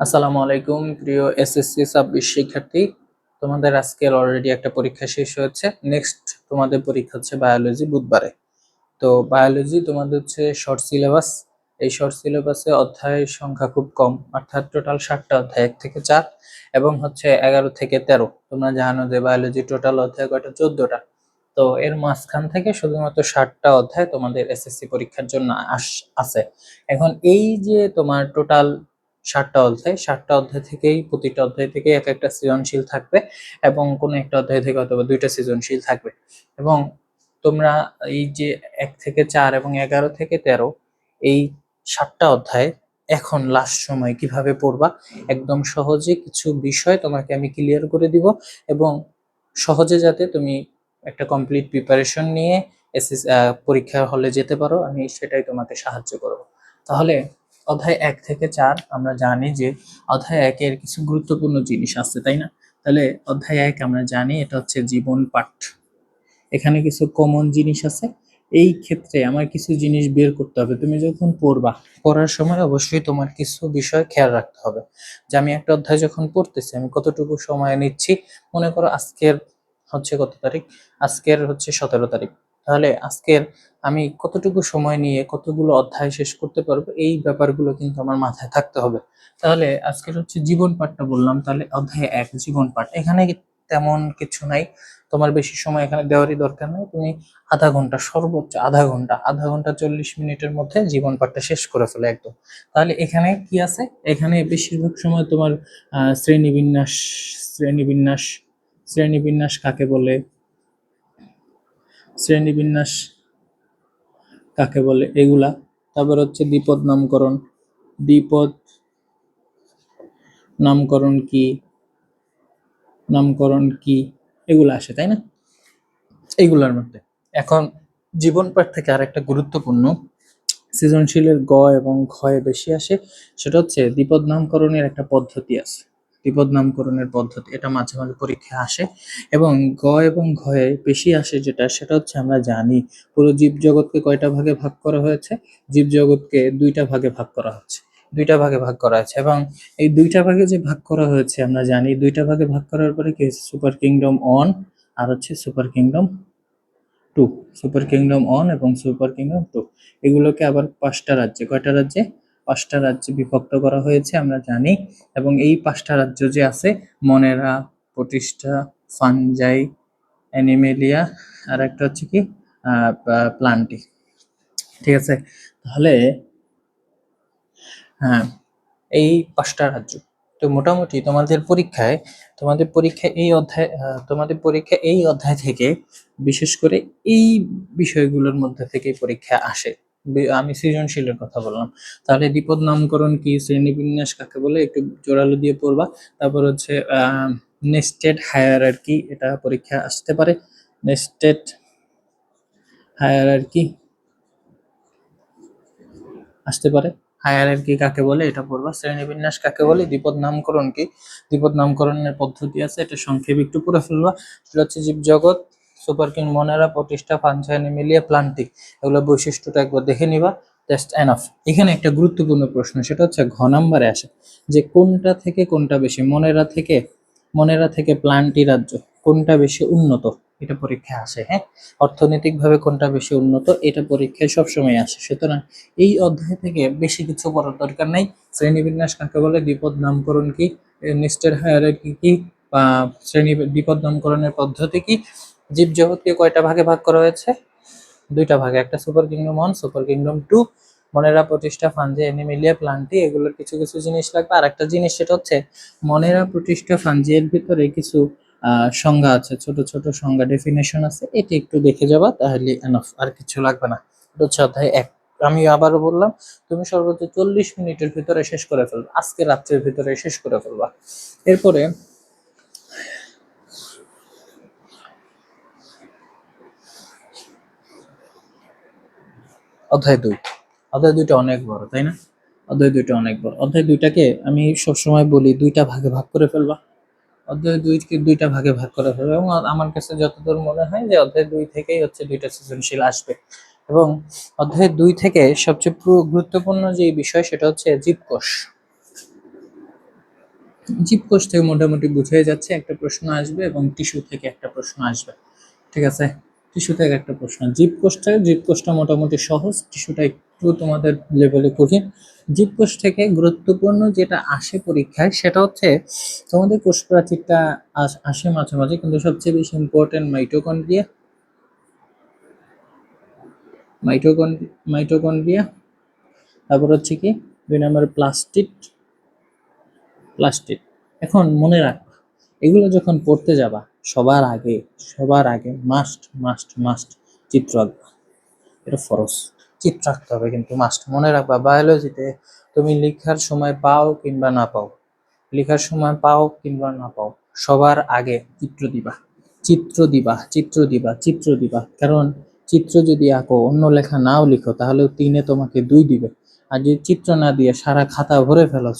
আসসালামু আলাইকুম প্রিয় এসএসসি 26 শিক্ষার্থী। তোমাদের আজকের অলরেডি একটা পরীক্ষা শেষ হয়েছে। নেক্সট তোমাদের পরীক্ষা হচ্ছে বায়োলজি বুধবারে। তো বায়োলজি তোমাদের হচ্ছে শর্ট সিলেবাস। এই শর্ট সিলেবাসে অধ্যায়ের সংখ্যা খুব কম, অর্থাৎ টোটাল 60টা অধ্যায় 1 থেকে 4 এবং হচ্ছে 11 থেকে 13। তোমরা জানো যে বায়োলজি টোটাল অধ্যায় কয়টা, 14টা। তো এর মাঝখান থেকে শুধুমাত্র 60টা অধ্যায় তোমাদের এসএসসি পরীক্ষার জন্য আছে। এখন এই যে তোমার টোটাল 60টা অধ্যায় থেকেই প্রতিটা অধ্যায় থেকে এক একটা সৃজনশীল থাকবে এবং কোনো একটা অধ্যায় থেকে হয়তো দুইটা সৃজনশীল থাকবে। এবং তোমরা এই যে 1 থেকে 4 এবং 11 থেকে 13 এই 7টা অধ্যায় এখন লাস্ট সময় কিভাবে পড়বা, একদম সহজে কিছু বিষয় তোমাকে আমি ক্লিয়ার করে দিব এবং সহজে যাতে তুমি একটা কমপ্লিট প্রিপারেশন নিয়ে পরীক্ষা হলে যেতে পারো, আমি সেটাই তোমাকে সাহায্য করব। তাহলে অধ্যায় 1 থেকে 4 আমরা জানি যে অধ্যায় 1 এর কিছু গুরুত্বপূর্ণ জিনিস আছে, তাই না? তাহলে অধ্যায় 1 আমরা জানি এটা হচ্ছে জীবন পাঠ। এখানে কিছু কমন জিনিস আছে। এই ক্ষেত্রে আমার কিছু জিনিস বের করতে হবে। তুমি যখন পড়বা, পড়ার সময় অবশ্যই তোমার কিছু বিষয় খেয়াল রাখতে হবে যে আমি একটা অধ্যায় যখন পড়তেছি আমি কতটুকু সময় নিচ্ছি। মনে করো আজকের হচ্ছে কত তারিখ, আজকের হচ্ছে 17 তারিখ। তাহলে আজকের আমি কতটুকু সময় নিয়ে কতগুলো অধ্যায় শেষ করতে পারবো, এই ব্যাপারগুলো কিন্তু আমার মাথায় থাকতে হবে। তাহলে আজকের হচ্ছে জীবন পাঠটা বললাম, তাহলে অধ্যায় 1 জীবন পাঠ। এখানে তেমন কিছু নাই, তোমার বেশি সময় এখানে দেওয়ারই দরকার নেই। তুমি আধা ঘন্টা, সর্বোচ্চ আধা ঘন্টা 40 মিনিটের মধ্যে জীবন পাঠটা শেষ করে ফেলে একদম। তাহলে এখানে কি আছে, এখানে বেশিরভাগ সময় তোমার শ্রেণীবিন্যাস, শ্রেণীবিন্যাস শ্রেণীবিন্যাস কাকে বলে, শ্রেণীবিন্যাস কাকে বলে এগুলা। তারপর হচ্ছে দ্বিপদ নামকরণ, দ্বিপদ নামকরণ কি এগুলা আসে, তাই না? এইগুলার মধ্যে এখন জীবন পাঠ থেকে আরেকটা গুরুত্বপূর্ণ সৃজনশীলের গ এবং ঘয়ে বেশি আসে, সেটা হচ্ছে দ্বিপদ নামকরণের একটা পদ্ধতি আছে। দ্বিপদ নামকরণের পদ্ধতি এটা মাঝে মাঝে পরীক্ষায় আসে এবং গ এবং ঘয়ে বেশি আসে, যেটা সেটা হচ্ছে আমরা জানি পুরো জীবজগৎকে কয়টা ভাগে ভাগ করা হয়েছে। জীবজগৎকে দুইটা ভাগে ভাগ করা হচ্ছে, দুইটা ভাগে ভাগ করা হয়েছে এবং এই দুইটা ভাগে যে ভাগ করা হয়েছে আমরা জানি দুইটা ভাগে ভাগ করার পরে কি হচ্ছে, সুপার কিংডম অন আর হচ্ছে super kingdom two. Super kingdom one এবং সুপার কিংডম টু, এগুলোকে আবার 5টা রাজ্যে, কয়টা রাজ্যে, 5টা রাজ্যে বিভক্ত করা হয়েছে আমরা জানি। এবং এই 5টা রাজ্য যে আছে, মনেরা, প্রতিষ্ঠা, ফানজাই, অ্যানিমেলিয়া, আর একটা হচ্ছে কি প্লান্টি। ঠিক আছে? তাহলে হ্যাঁ, এই 5টা রাজ্য। তো মোটামুটি তোমাদের পরীক্ষা এই অধ্যায় থেকে বিশেষ করে এই বিষয়গুলোর মধ্যে থেকে পরীক্ষা আসে। আমি সৃজনশীলের কথা বললাম। তাহলে দ্বিপদ নামকরণ কি, শ্রেণীবিন্যাস কাকে বলে একটু জোরালো দিয়ে পড়বা। তারপর হচ্ছে নেস্টেড হায়ারার্কি, এটা পরীক্ষা আসতে পারে। নেস্টেড হায়ারার্কি আসতে পারে। হায়ারার্কি কাকে বলে এটা পড়বা। শ্রেণীবিন্যাস কাকে বলে, দ্বিপদ নামকরণ কি, দ্বিপদ নামকরণের পদ্ধতি আছে, এটা সংক্ষেপে একটু পড়ে ফেলবা। সেটা হচ্ছে জীবজগৎ, সুপার কিং, মনেরা, প্রতিষ্ঠা, ফাঞ্চা, অ্যানিমেলিয়া, প্লান্টিক, এগুলো বৈশিষ্ট্যটা একবার দেখে নিবা। Just enough. এখানে একটা গুরুত্বপূর্ণ প্রশ্ন, সেটা হচ্ছে ঘ নাম্বারে আসে যে কোনটা থেকে কোনটা বেশি, মনেরা থেকে প্লান্টি রাজ্য কোনটা বেশি উন্নত, এটা পরীক্ষায় আসে। হ্যাঁ, অর্থনৈতিকভাবে কোনটা বেশি উন্নত, এটা পরীক্ষায় সবসময় আসে। সুতরাং এই অধ্যায় থেকে বেশি কিছু পড়ার দরকার নাই। শ্রেণীবিন্যাস কাকে বলে, দ্বিপদ নামকরণ কি, নেস্টেড হায়ারার্কি কি, বা দ্বিপদ নামকরণের পদ্ধতি কি, জীবজগৎকে কয়টা ভাগে ভাগ করা হয়েছে, দুইটা ভাগে, একটা super kingdom one, super kingdom two, Monera, প্রতিষ্ঠা, ফানজে, অ্যানিমেলিয়া, প্লান্টি, এগুলোর কিছু কিছু জিনিস লাগবে। আর একটা জিনিস সেটা হচ্ছে মনেরা, প্রতিষ্ঠা, ফানজি এর ভিতরে কিছু সংজ্ঞা আছে, ছোট ছোট সংজ্ঞা, ডেফিনেশন আছে, এটি একটু দেখে যাবা তাহলে এনাফ, আর কিছু লাগবে না। এটা হচ্ছে অধ্যায় 1। আমি আবারও বললাম, তুমি সর্বোচ্চ 40 মিনিটের ভিতরে শেষ করে ফেলবা, আজকে রাত্রের ভিতরে শেষ করে ফেলবা। এরপরে অধ্যায় 2। অধ্যায় 2টা অনেক বড়, তাই না? অধ্যায় 2টা অনেক বড়। অধ্যায় 2টাকে আমি সবসময় বলি দুইটা ভাগে ভাগ করে ফেলবা। অধ্যায় 2কে দুইটা ভাগে ভাগ করে ফেলবা এবং আমার কাছে যতদূর মনে হয় যে অধ্যায় 2 থেকেই হচ্ছে দুইটা সৃজনশীল আসবে। এবং অধ্যায় 2 থেকে সবচেয়ে গুরুত্বপূর্ণ যে বিষয় সেটা হচ্ছে জীবকোষ। জীবকোষ থেকে মোটামুটি বুঝে যাচ্ছে একটা প্রশ্ন আসবে এবং টিস্যু থেকে একটা প্রশ্ন আসবে, ঠিক আছে। টিস্যু থেকে একটা প্রশ্ন, জীবকোষটা মোটামুটি সহজ, টিস্যুটা একটু তোমাদের লেভেলে কঠিন। জীবকোষ থেকে গুরুত্বপূর্ণ যেটা আসে পরীক্ষায় সেটা হচ্ছে তোমাদের কোষ প্রাচীরটা আসে মাঝে মাঝে, কিন্তু সবচেয়ে বেশি ইম্পর্টেন্ট মাইটোকন্ড্রিয়া, তারপর হচ্ছে কি 2 নম্বরে প্লাস্টিড। এখন মনে রাখবা, এগুলো যখন পড়তে যাবা সবার আগে মাস্ট মাস্ট মাস্ট চিত্র আঁকবা, এটা ফরজ। চিত্র আঁকতে হবে কিন্তু মাস্ট। মনে রাখবা বায়োলজিতে তুমি লেখার সময় পাও কিংবা না পাও, সবার আগে চিত্র দিবা। কারণ চিত্র যদি আঁকো, অন্য লেখা নাও লিখো, তাহলে 3-এ তোমাকে 2 দিবে। আর যদি চিত্র না দিয়ে সারা খাতা ভরে ফেলো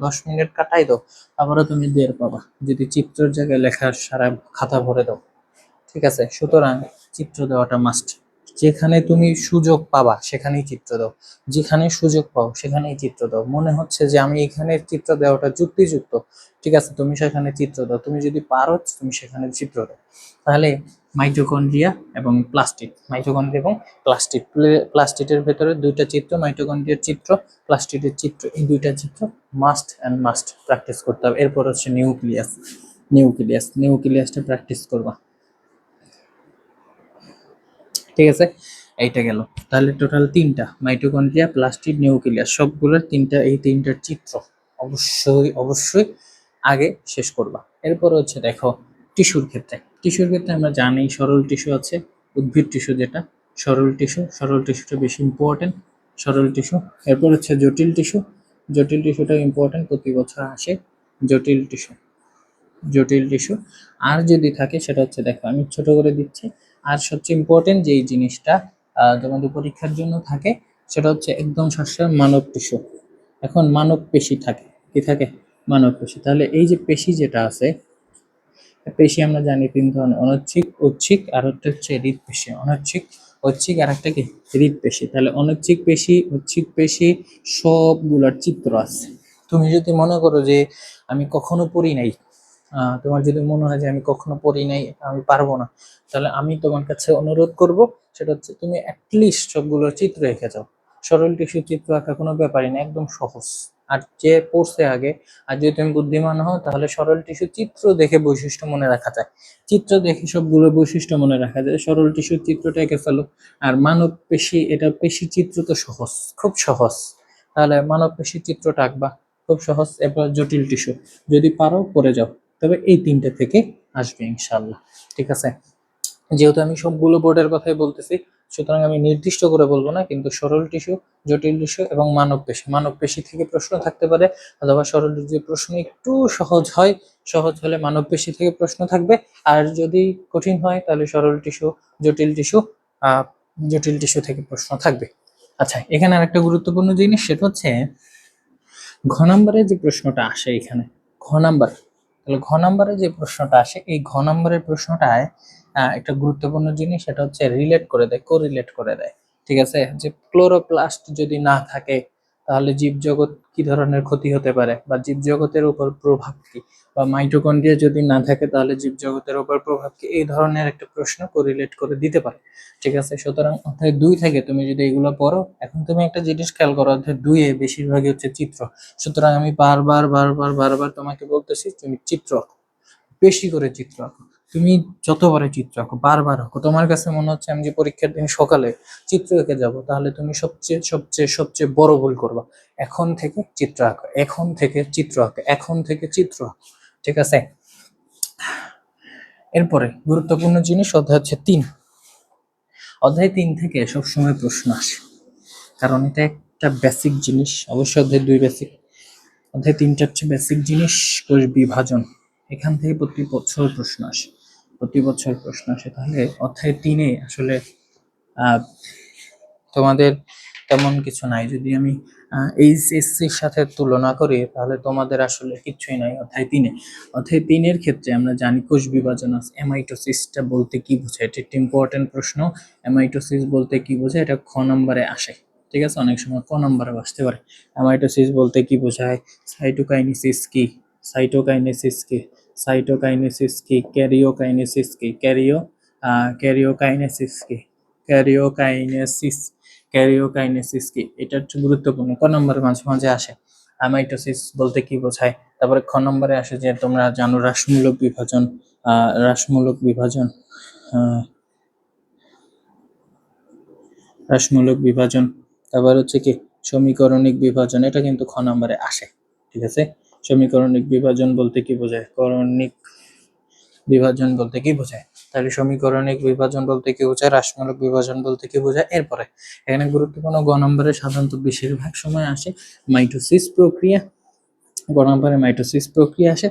10 মিনিট কাটাই দাও, তারপরে তুমি 1.5 পাবা। যদি চিত্রের জায়গায় লেখার সারা খাতা ভরে দাও, ঠিক আছে। সুতরাং চিত্র দেওয়াটা মাস্ট। যেখানে তুমি সুযোগ পাবা সেখানেই চিত্র দাও, যেখানে সুযোগ পাও সেখানেই চিত্র দাও। মনে হচ্ছে যে আমি এখানে চিত্র দেওয়াটা যুক্তিযুক্ত, ঠিক আছে, তুমি সেখানে চিত্র দাও। তুমি যদি পারো তুমি সেখানে চিত্র দাও। তাহলে মাইটোকন্ড্রিয়া এবং প্লাস্টিডের ভেতরে 2টা চিত্র, মাইটোকন্ড্রিয়ার চিত্র, প্লাস্টিডের চিত্র, এই 2টা চিত্র মাস্ট প্র্যাকটিস করতে হবে। এরপর হচ্ছে নিউক্লিয়াসটা প্র্যাকটিস করবা, ঠিক আছে। এইটা গেল। তাহলে টোটাল 3টা, মাইটোকন্ড্রিয়া, প্লাস্টিড, নিউক্লিয়াস, সবগুলোর এই 3টার চিত্র অবশ্যই আগে শেষ করবা। এরপর হচ্ছে দেখো টিস্যুর ক্ষেত্রে আমরা জানি সরল টিস্যু আছে, উদ্ভিদ টিস্যু যেটা সরল টিস্যুটা বেশি ইম্পর্টেন্ট, সরল টিস্যু। এরপর হচ্ছে জটিল টিস্যুটা ইম্পর্টেন্ট, প্রতি বছর আসে জটিল টিস্যু। আর যদি থাকে সেটা হচ্ছে, দেখো আমি ছোট করে দিচ্ছি। আর সবচেয়ে ইম্পর্টেন্ট যেই জিনিসটা তোমাদের পরীক্ষার জন্য থাকে সেটা হচ্ছে একদম সবসময় মানব টিস্যু। এখন মানব পেশি থাকে, কি থাকে? মানব পেশি। তাহলে এই যে পেশি যেটা আছে, পেশি আমরা জানি 3 ধরনের, অনৈচ্ছিক, ঐচ্ছিক, আর একটা হচ্ছে হৃদপেশি। ঐচ্ছিক আর একটা কি হৃদপেশি। তাহলে অনৈচ্ছিক পেশি, ঐচ্ছিক পেশি সবগুলোর চিত্র আছে। তুমি যদি মনে করো যে আমি কখনো পড়ি নাই, তোমার যদি মনে হয় যে আমি কখনো পড়ি নাই, আমি পারবো না, তাহলে আমি তোমার কাছে অনুরোধ করব, সেটা হচ্ছে তুমি অ্যাটলিস্ট সবগুলোর চিত্র এঁকে যাও। সরল টিস্যুর চিত্র আঁকা কোনো ব্যাপারই না, একদম সহজ। আর যে পড়ছে আগে, আর যদি তুমি বুদ্ধিমান হও, তাহলে সরল টিস্যুর চিত্র দেখে বৈশিষ্ট্য মনে রাখা যায়। চিত্র দেখে সবগুলো বৈশিষ্ট্য মনে রাখা যায়। সরল টিস্যুর চিত্রটা এঁকে ফেলো। আর মানব পেশি, এটা পেশি চিত্র তো সহজ, খুব সহজ। তাহলে মানব পেশির চিত্রটা আঁকবা, খুব সহজ। এরপর জটিল টিস্যু, যদি পারো করে যাও। তবে এই 3টে থেকে আসবে ইনশাল্লাহ, ঠিক আছে। যেহেতু আমি সবগুলো বোর্ডের কথাই বলতেছি, সুতরাং আমি নির্দিষ্ট করে বলবো না, কিন্তু সরল টিস্যু, জটিল টিস্যু এবং মানব পেশি থেকে প্রশ্ন থাকতে পারে, অথবা সরল টিস্যু প্রশ্ন একটু সহজ হলে মানব পেশি থেকে প্রশ্ন থাকবে। আর যদি কঠিন হয় তাহলে জটিল টিস্যু আহ জটিল টিস্যু থেকে প্রশ্ন থাকবে। আচ্ছা, এখানে আর একটা গুরুত্বপূর্ণ জিনিস, সেটা হচ্ছে ঘ নাম্বারে যে প্রশ্নটা আসে এখানে, ঘ নাম্বার। তাহলে ঘ নাম্বারে যে প্রশ্নটা আসে, এই ঘ নাম্বারের প্রশ্নটায় একটা গুরুত্বপূর্ণ জিনিস, সেটা হচ্ছে কোরিলেট করে দেয়, ঠিক আছে। যে ক্লোরোপ্লাস্ট যদি না থাকে তাহলে জীবজগৎ কি ধরনের ক্ষতি হতে পারে, বা জীবজগতের উপর প্রভাব কি, বা মাইটোকন্ড্রিয়া যদি না থাকে তাহলে জীবজগতের উপর প্রভাব কি, এই ধরনের একটা প্রশ্ন কোরিলেট করে দিতে পারে, ঠিক আছে। সুতরাং অধ্যায় 2 থেকে তুমি যদি এগুলো পড়ো, এখন তুমি একটা জিনিস খেয়াল করো, অধ্যায় 2-এ বেশিরভাগই হচ্ছে চিত্র। সুতরাং আমি বারবার তোমাকে বলতেছি, তুমি চিত্র আঁকো, বেশি করে চিত্র আঁকো। তুমি যতবারে চিত্র আঁকো, বারবার আঁকো। তোমার কাছে মনে হচ্ছে আমি যে পরীক্ষার দিন সকালে চিত্র এঁকে যাব, তাহলে তুমি সবচেয়ে বড় ভুল করবা। এখন থেকে চিত্র আঁকো, ঠিক আছে। এরপরে গুরুত্বপূর্ণ জিনিস অধ্যায় 3 থেকে সবসময় প্রশ্ন আসে, কারণ এটা একটা বেসিক জিনিস। অবশ্যই অধ্যায় 2 বেসিক, অধ্যায় 3টা হচ্ছে বেসিক জিনিস, কোষ বিভাজন। এখান থেকে প্রতি বছর প্রশ্ন আসে। তাহলে অধ্যায় 3-এ আসলে আহ তোমাদের তেমন কিছু নাই। যদি আমি এইচএসসির সাথে তুলনা করি, তাহলে তোমাদের আসলে কিচ্ছুই নাই অধ্যায় 3-এর ক্ষেত্রে আমরা জানি কোষ বিভাজন আছে। এমাইটোসিসটা বলতে কি বোঝায়, এটা একটা ইম্পর্টেন্ট প্রশ্ন। এমাইটোসিস বলতে কি বোঝায়, এটা খ নম্বরে আসে। ঠিক আছে, অনেক সময় ক নম্বরে আসতে পারে। অ্যামাইটোসিস বলতে কি বোঝায়, সাইটোকাইনেসিস কি, সাইটোকাইনেসিস কি, সাইটোকাইনেসিস কি, ক্যারিওকাইনেসিস কি, ক্যারিওকাইনেসিস কি, ক্যারিওকাইনেসিস, ক্যারিওকাইনেসিস কি, এটা হচ্ছে গুরুত্বপূর্ণ, ক নম্বরে মাঝে মাঝে আসে। অ্যামাইটোসিস বলতে কি বোঝায়, তারপরে খ নম্বরে আসে যে তোমরা জানো রাসমূলক বিভাজন, রাসমূলক বিভাজন, আহ, রাসমূলক বিভাজন, তারপর হচ্ছে কি সমীকরণিক বিভাজন, এটা কিন্তু খ নম্বরে আসে। ঠিক আছে, সমীকরণিক বিভাজন বলতে কি বোঝায়, করণিক বিভাজন বলতে কি বোঝায়, তাহলে সমীকরণিক বিভাজন বলতে কি বোঝায়, রাসমূলক বিভাজন বলতে কি বোঝায়। এরপরে এখানে গুরুত্বপূর্ণ গ নম্বরে সাধারণত বেশিরভাগ সময় আসে মাইটোসিস প্রক্রিয়া, গ নম্বরে মাইটোসিস প্রক্রিয়া আসে।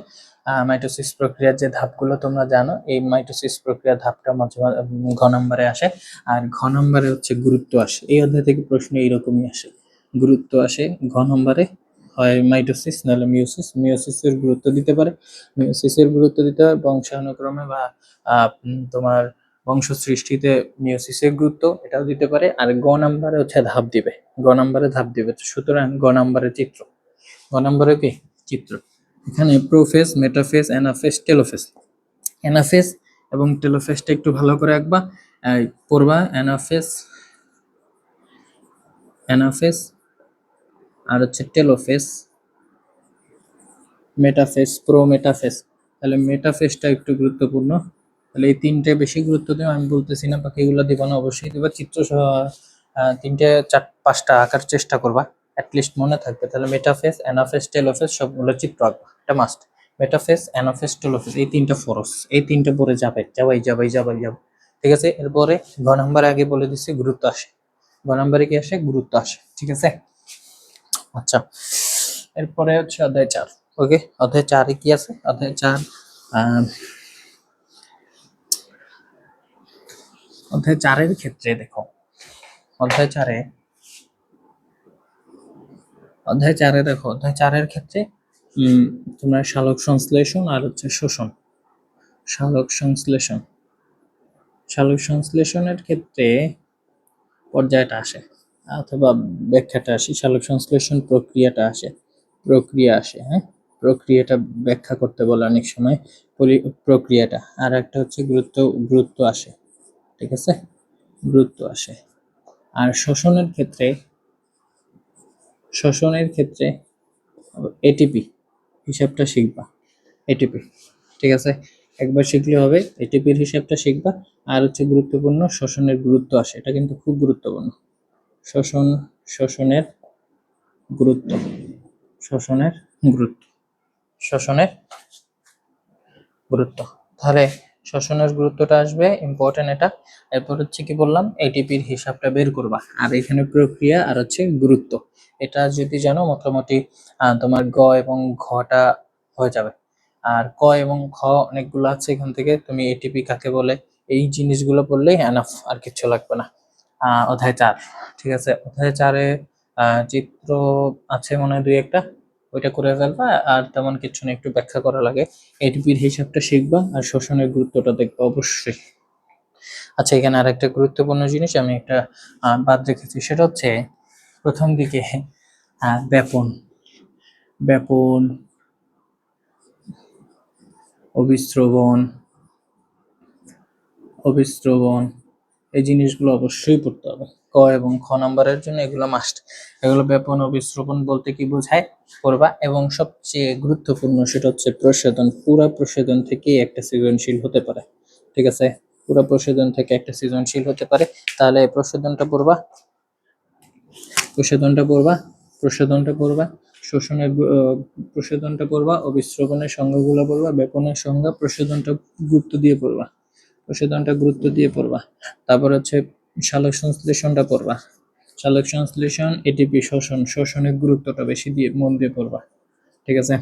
মাইটোসিস প্রক্রিয়ার যে ধাপগুলো তোমরা জানো, এই মাইটোসিস প্রক্রিয়ার ধাপটা মাঝে মাঝে ঘ নম্বরে আসে। আর ঘ নম্বরে হচ্ছে গুরুত্ব আসে, এই অধ্যায় থেকে প্রশ্ন এইরকমই আসে, গুরুত্ব আসে ঘ নম্বরে, হয় মাইটোসিস নাহলে মিওসিস, মিওসিসের গুরুত্ব দিতে পারে, মিওসিসের গুরুত্ব দিতে হয় বংশানুক্রমে বা তোমার বংশ সৃষ্টিতে মিওসিসের গুরুত্ব এটাও দিতে পারে। আর গ নম্বরে হচ্ছে ধাপ দিবে, গ নম্বরে ধাপ দিবে, সুতরাং গ নম্বরে চিত্র, গ নম্বরে কি চিত্র, এখানে prophase, metaphase, anaphase, telophase, anaphase এবং টেলোফেজটা একটু ভালো করে আঁকবা, পড়বা, অ্যানাফেজ, অ্যানাফেজ আর হচ্ছে টেলোফেজ, মেটাফেজ, মেটাফেজ, তাহলে মেটাফেজটা একটু গুরুত্বপূর্ণ, তাহলে এই তিনটে বেশি গুরুত্ব দেবো, আমি বলতেছি না বাকিগুলো দিব না, অবশ্যই দেবা, চিত্র সহ তিনটে পাঁচটা আঁকার চেষ্টা করবা, অ্যাটলিস্ট মনে থাকবে। তাহলে মেটাফেজ, অ্যানাফেজ, টেলোফেজ সবগুলো চিত্র আঁকবা, এটা মাস্ট। মেটাফেজ, অ্যানাফেজ, টেলোফেজ এই তিনটা ফরস, এই তিনটা পরে যাবে, যাবাই যাবাই যাবাই যাবে। ঠিক আছে, এরপরে ঘ নম্বরে আগে বলে দিচ্ছি গুরুত্ব আসে, ঘ নম্বরে কি আসে, গুরুত্ব আসে। ঠিক আছে, আচ্ছা, এরপরে হচ্ছে অধ্যায় 4। ওকে, অধ্যায় 4-এ কি আছে, অধ্যায় 4, অধ্যায় 4-এর ক্ষেত্রে দেখো, অধ্যায় 4-এ, অধ্যায় 4-এ দেখো, অধ্যায় 4-এর ক্ষেত্রে তোমরা সালোক সংশ্লেষণ আর হচ্ছে শোষণ, সালোক সংশ্লেষণ, সালোক সংশ্লেষণের ক্ষেত্রে পর্যায়টা আসে অথবা ব্যাখ্যাটা আসে, সালোক সংশ্লেষণ প্রক্রিয়াটা আসে, প্রক্রিয়া আসে, হ্যাঁ, প্রক্রিয়াটা ব্যাখ্যা করতে বলে অনেক সময়, প্রক্রিয়াটা। আর একটা হচ্ছে গুরুত্ব, গুরুত্ব আসে। ঠিক আছে, গুরুত্ব আসে। আর শোষণের ক্ষেত্রে, শোষণের ক্ষেত্রে এটিপি হিসাবটা শিখবা, এটিপি। ঠিক আছে, একবার শিখলে হবে, এটিপির হিসাবটা শিখবা। আর হচ্ছে গুরুত্বপূর্ণ শোষণের গুরুত্ব আসে, এটা কিন্তু খুব গুরুত্বপূর্ণ, শোষণ, শোষণের গুরুত্ব, শোষণের গুরুত্ব, শোষণের গুরুত্ব, তাহলে শ্বসনের গুরুত্বটা আসবে, ইম্পর্টেন্ট এটা। এরপর হচ্ছে কি বললাম, এটিপির হিসাবটা বের করবা, আর এখানে প্রক্রিয়া আর হচ্ছে গুরুত্ব, এটা যদি জানো মোটামুটি তোমার গ এবং ঘটা হয়ে যাবে। আর ক এবং খ অনেকগুলো আছে, এখান থেকে তুমি এটিপি কাকে বলে এই জিনিসগুলো পড়লেই এনাফ, আর কিছু লাগবে না। অধ্যায় 4, ঠিক আছে, অধ্যায় 4-এ চিত্র আছে মনে হয় দুই একটা, ওইটা করে ফেলবা, আর তেমন কিছু না, একটু ব্যাখ্যা করা লাগে, এটিপির হিসাবটা শিখবা আর শোষণের গুরুত্বটা দেখবা অবশ্যই। আচ্ছা, এখানে আর একটা গুরুত্বপূর্ণ জিনিস আমি একটা বাদ রেখেছি, সেটা হচ্ছে প্রথম দিকে ব্যাপন, ব্যাপন, অবিস্রবণ, অবিস্রবণ এই জিনিসগুলো অবশ্যই পড়তে হবে, ক এবং খ নাম্বারের জন্য এগুলো মাস্ট। এগুলো ব্যাপন, অবিস্রবণ বলতে কি বোঝায় পড়বা। এবং সবচেয়ে গুরুত্বপূর্ণ সেটা হচ্ছে প্রসাধন, পুরা প্রসাধন থেকে একটা সৃজনশীল হতে পারে। ঠিক আছে, পুরা প্রসাধন থেকে একটা সৃজনশীল হতে পারে, তাহলে প্রসাধনটা পড়বা, প্রসাধনটা পড়বা, প্রসাধনটা পড়বা, শোষণের প্রসাধনটা পড়বা, অবিস্রবণের সংজ্ঞাগুলো পড়বা, ব্যাপনের সংজ্ঞা, প্রসাধনটা গুরুত্ব দিয়ে পড়বা, প্রসাধনটা গুরুত্ব দিয়ে পড়বা। তারপর হচ্ছে সালোক সংশ্লেষণটা পড়বা, সালোক সংশ্লেষণ, এটিপি, শোষণ, শোষণের গুরুত্বটা বেশি দিয়ে মন দিয়ে পড়বা। ঠিক আছে,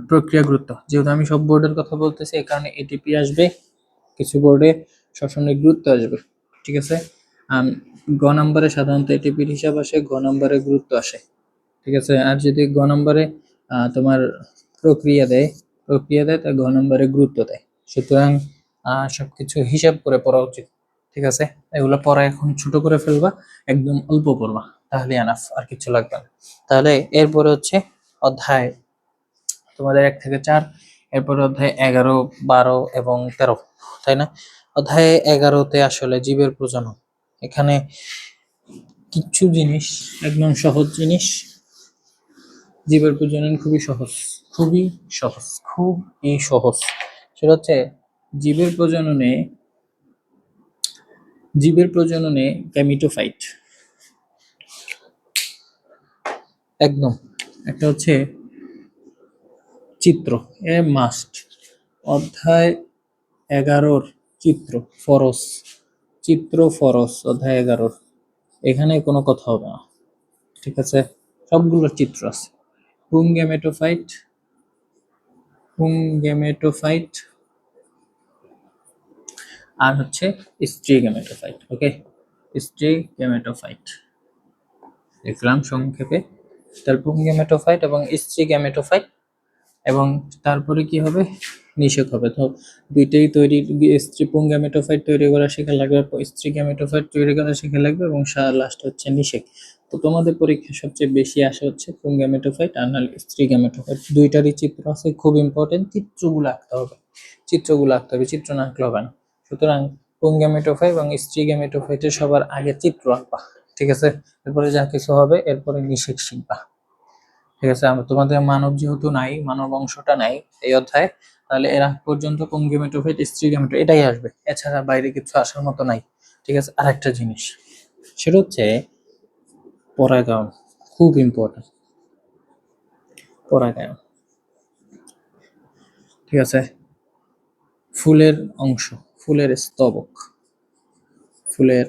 প্রক্রিয়া গুরুত্ব, যেহেতু আমি সব বোর্ডের কথা বলতেছি এই কারণে এটিপি আসবে, কিছু বোর্ডে শোষণের গুরুত্ব আসবে। ঠিক আছে, গ নম্বরে সাধারণত এটিপির হিসাব আসে, গ নম্বরে গুরুত্ব আসে। ঠিক আছে, আর যদি গ নম্বরে তোমার প্রক্রিয়া দেয়, প্রক্রিয়া দেয় তা গ নম্বরে গুরুত্ব দেয়, সুতরাং সবকিছু হিসাব করে পড়া উচিত। ঠিক আছে, এগুলো পরে এখন ছোট করে ফেলবা, একদম অল্প করবা, তাহলে এনাফ, আর কিছু লাগবে না। তাহলে এরপরে হচ্ছে অধ্যায় তোমাদের 1 থেকে 4, এরপরে অধ্যায় 11, 12 এবং 13, তাই না? অধ্যায় 11তে আসলে জীবের প্রজনন। এখানে কিছু জিনিস, একদম সহজ জিনিস, জীবের প্রজনন খুবই সহজ, খুবই সহজ, খুবই সহজ। সেটা হচ্ছে জীবের প্রজননে, গ্যামিটোফাইট, একদম একটা হচ্ছে চিত্র, এ মাস্ট। অধ্যায় 11-র চিত্র ফরস, চিত্র ফরস অধ্যায় 11-র, এখানে কোনো কথা হবে না, ঠিক আছে? সবগুলোর চিত্র আছে। পুংগেমেটোফাইট, পুংগেমেটোফাইট, আর হচ্ছে স্ত্রী গেমেটোফাইট। ওকে, স্ত্রী গেমেটোফাইট দেখলাম সংক্ষেপে। তার পুংগেমেটোফাইট এবং স্ত্রী গেমেটোফাইট, এবং তারপরে কি হবে, নিষেক হবে। তো দুইটাই তৈরি, স্ত্রী পুংগেমেটোফাইট তৈরি করা শেখা লাগবে, স্ত্রী গেমেটোফাইট তৈরি করা শেখা লাগবে, এবং লাস্ট হচ্ছে নিষেক। তো তোমাদের পরীক্ষা সবচেয়ে বেশি আসে হচ্ছে পুংগেমেটোফাইট আর নাহলে স্ত্রী গেমেটোফাইট, দুইটারই চিত্র আছে, খুব ইম্পর্টেন্ট। চিত্রগুলো আঁকতে হবে, চিত্রগুলো আঁকতে হবে, চিত্র না আঁকলে হবে না। সুতরাং পুংগেমেটোফাইট এবং স্ত্রী গেমেটোফাইটের সবার আগে চিত্র আঁকবা, ঠিক আছে? এরপরে যা কিছু হবে এরপরে নিষেক শিখবা, ঠিক আছে? তোমাদের মানব যেহেতু নাই, মানব অংশটা নাই এই অধ্যায়ে, তাহলে এর আগ পর্যন্ত পুংগেমেটোফাইট, স্ত্রী গেমেটো এটাই আসবে, এছাড়া বাইরে কিছু আসার মতো নাই, ঠিক আছে? আরেকটা জিনিস, সেটা হচ্ছে পরাগায়ন, খুব ইম্পর্টেন্ট, পরাগায়ন, ঠিক আছে? ফুলের অংশ, ফুলের স্তবক, ফুলের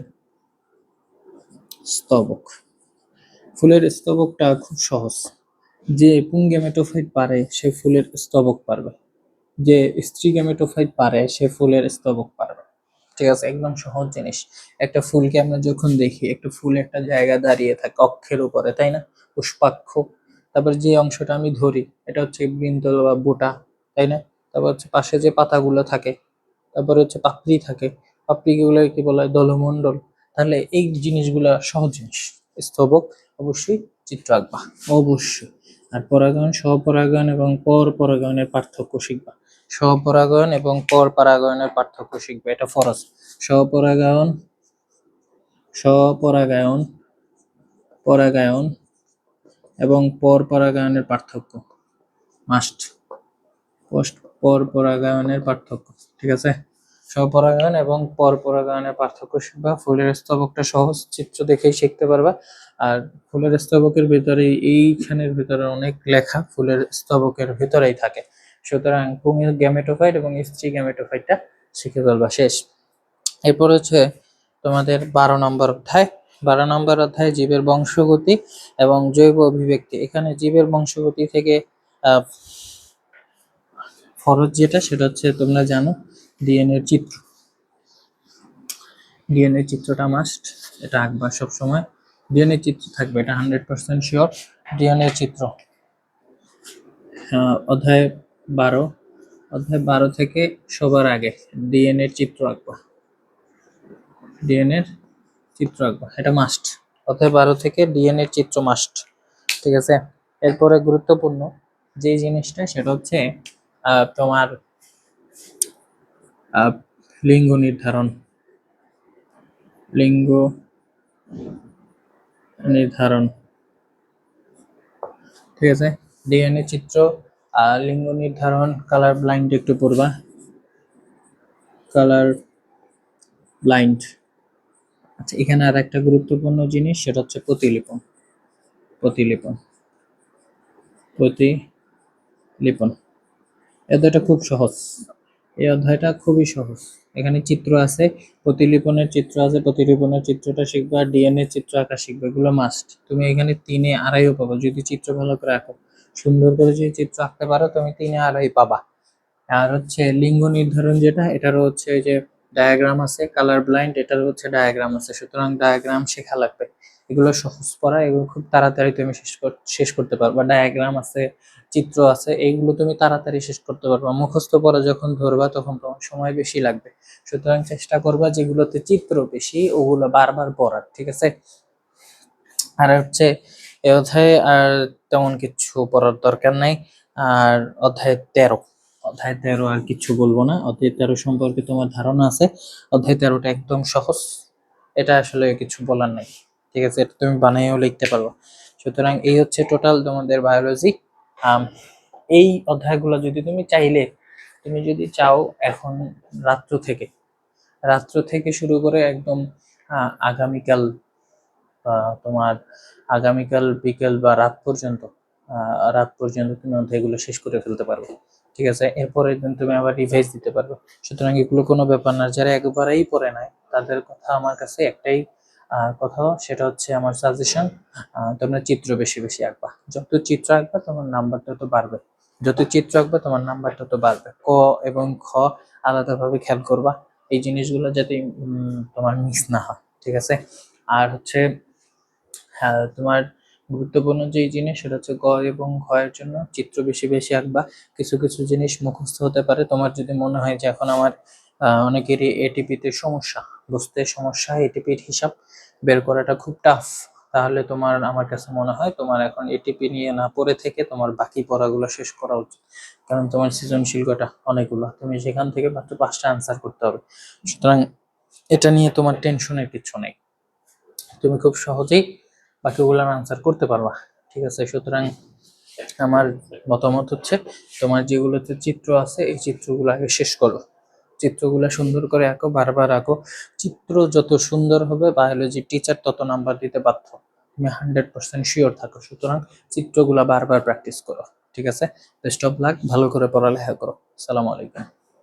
স্তবক, ফুলের স্তবকটা খুব সহজ। যে পুংগেমেটোফাইট পারে সে ফুলের স্তবক পারবে, যে স্ত্রী গেমেটোফাইট পারে সে ফুলের স্তবক পারবে, ঠিক আছে? একদম সহজ জিনিস। একটা ফুলকে আমরা যখন দেখি, একটা ফুল একটা জায়গায় দাঁড়িয়ে থাকে অক্ষের উপরে, তাই না? পুষ্পাক্ষ। তারপর যে অংশটা আমি ধরি এটা হচ্ছে বৃন্তল বা বোটা, তাই না? তারপর হচ্ছে পাশে যে পাতাগুলো থাকে, তারপরে হচ্ছে পাপড়ি থাকে, পাপড়িগুলো কি বলা হয়, দলমণ্ডল। তাহলে এই জিনিসগুলা সহজ জিনিস। স্তবক অবশ্যই চিত্র আঁকবা, অবশ্যই। আর পরাগায়ন, স্বপরাগায়ন এবং পর পরাগায়নের পার্থক্য শিখবা, স্বপরাগায়ন এবং পর পরাগায়নের পার্থক্য শিখবে, এটা ফরজ। স্বপরাগায়ন, স্বপরাগায়ন, পরাগায়ন এবং পর পরাগায়নের পার্থক্য মাস্ট, পর পরাগায়নের পার্থক্য, ঠিক আছে? স্বপরাগায়ন এবং পর পরাগায়নের পার্থক্য শিখবা। ফুলের স্তবকটা সহজ, চিত্র দেখেই শিখতে পারবা। আর ফুলের স্তবকের ভিতরে, এইখানের ভিতরে অনেক লেখা ফুলের স্তবকের ভিতরেই থাকে। সুতরাং পুংের গ্যামেটোফাইট এবং স্ত্রী গ্যামেটোফাইটটা শিখে ফেলবা, শেষ। এরপর হচ্ছে তোমাদের 12 নম্বর অধ্যায়। 12 নম্বর অধ্যায় জীবের বংশগতি এবং জৈব অভিব্যক্তি। এখানে জীবের বংশগতি থেকে ফরজ যেটা, সেটা হচ্ছে তোমরা জানো ডিএনএ চিত্র, ডিএনএ চিত্রটা মাস্ট, এটা আঁকবা সবসময়। ডিএনএ চিত্র থাকবে, এটা 100% শিওর। ডিএনএ চিত্র অধ্যায় 12, অধ্যায় 12 থেকে সবার আগে ডিএনএ চিত্র আঁকবা, ডিএনএ চিত্র আঁকবা, এটা মাস্ট। অধ্যায় 12 থেকে ডিএনএ চিত্র মাস্ট, ঠিক আছে? এরপরে গুরুত্বপূর্ণ যে জিনিসটা, সেটা হচ্ছে তোমার লিঙ্গ নির্ধারণ, লিঙ্গ নির্ধারণ, ঠিক আছে? ডিএনএ চিত্র, লিঙ্গ নির্ধারণ, কালার ব্লাইন্ড একটু পড়বা, কালার ব্লাইন্ড। আচ্ছা, এখানে আর একটা গুরুত্বপূর্ণ জিনিস, সেটা হচ্ছে প্রতিলিপন, প্রতিলিপন, প্রতিলিপন। এই অধ্যায়টা খুব সহজ, এই অধ্যায়টা খুবই সহজ। এখানে চিত্র আছে, প্রতিলিপনের চিত্র আছে, প্রতিলিপনের চিত্রটা শিখবা, ডিএনএ চিত্র আঁকা শিখবে, এগুলো মাস্ট। তুমি এখানে 3-এ 2.5 পাবা যদি চিত্র ভালো করে আঁকো, সুন্দর করে যদি চিত্র আঁকতে পারো তুমি 3-এ 2.5 পাবা। আর হচ্ছে লিঙ্গ নির্ধারণ যেটা, এটারও হচ্ছে যে ডায়াগ্রাম আছে, কালার ব্লাইন্ড এটারও হচ্ছে ডায়াগ্রাম আছে, সুতরাং ডায়াগ্রাম শেখা লাগবে। এগুলো সহজ পড়া, এগুলো খুব তাড়াতাড়ি তুমি শেষ করতে পারবা। ডায়াগ্রাম আছে, চিত্র আছে, এইগুলো তুমি তাড়াতাড়ি শেষ করতে পারবা। মুখস্থ পড়া যখন ধরবা তখন তোমার সময় বেশি লাগবে। সুতরাং চেষ্টা করবা যেগুলোতে চিত্র বেশি ওগুলো বারবার পড়ার, ঠিক আছে? আর হচ্ছে এ অধ্যায়ে আর তেমন কিছু পড়ার দরকার নাই। আর অধ্যায় 13 আর কিছু বলবো না। অধ্যায় 13 সম্পর্কে তোমার ধারণা আছে। অধ্যায় 13টা একদম সহজ, এটা আসলে কিছু বলার নাই, ঠিক আছে? এটা তুমি বানাইও লিখতে পারো। সুতরাং এই হচ্ছে টোটাল তোমাদের বায়োলজি। এই অধ্যায়গুলো যদি তুমি চাইলে, তুমি যদি চাও এখন রাত্র থেকে শুরু করে একদম আগামীকাল, তোমার আগামীকাল বিকেল বা রাত পর্যন্ত তুমি অধ্যায়গুলো শেষ করে ফেলতে পারবে, ঠিক আছে? এরপরের দিন তুমি আবার রিভাইজ দিতে পারবে। সুতরাং এগুলো কোনো ব্যাপার না। যারা একবারেই পড়ে নাই তাদের কথা আমার কাছে একটাই কথা, সেটা হচ্ছে আমার সাজেশন, তোমরা চিত্র বেশি বেশি আঁকবা। যত চিত্র আঁকবা তোমার নাম্বারটা তো বাড়বে, ক এবং খ আলাদাভাবে খেয়াল করবা, এই জিনিসগুলো যাতে তোমার মিস না হয়, ঠিক আছে? আর হচ্ছে হ্যাঁ, তোমার গুরুত্বপূর্ণ যে জিনিস সেটা হচ্ছে গ এবং ঘ এর জন্য চিত্র বেশি বেশি আঁকবা। কিছু কিছু জিনিস মুখস্থ হতে পারে, তোমার যদি মনে হয় যে এখন আমার অনেকেরই এটিপিতে সমস্যা, বুঝতে সমস্যা, এটিপির হিসাব বের করাটা খুব টাফ, তাহলে তোমার আমার কাছে মনে হয় তোমার এখন এটিপি নিয়ে না পড়ে থেকে তোমার বাকি পড়াগুলো শেষ করা উচিত। কারণ তোমার সৃজনশীল কটা অনেকগুলো, তুমি সেখান থেকে মাত্র 5টা আনসার করতে হবে। সুতরাং এটা নিয়ে তোমার টেনশনের কিছু নেই, তুমি খুব সহজেই বাকিগুলোর আনসার করতে পারবা, ঠিক আছে? সুতরাং আমার মতামত হচ্ছে তোমার যেগুলোতে চিত্র আছে এই চিত্রগুলো আগে শেষ করো, চিত্রগুলো সুন্দর করে আঁকো, বারবার আঁকো। চিত্র যত সুন্দর হবে বায়োলজি টিচার তত নাম্বার দিতে বাধ্য, তুমি 100% শিওর থাকো। সুতরাং চিত্রগুলা বারবার প্র্যাকটিস করো, ঠিক আছে? বেস্ট অফ লাক, ভালো করে পড়ালেখা করো। আসসালামু আলাইকুম।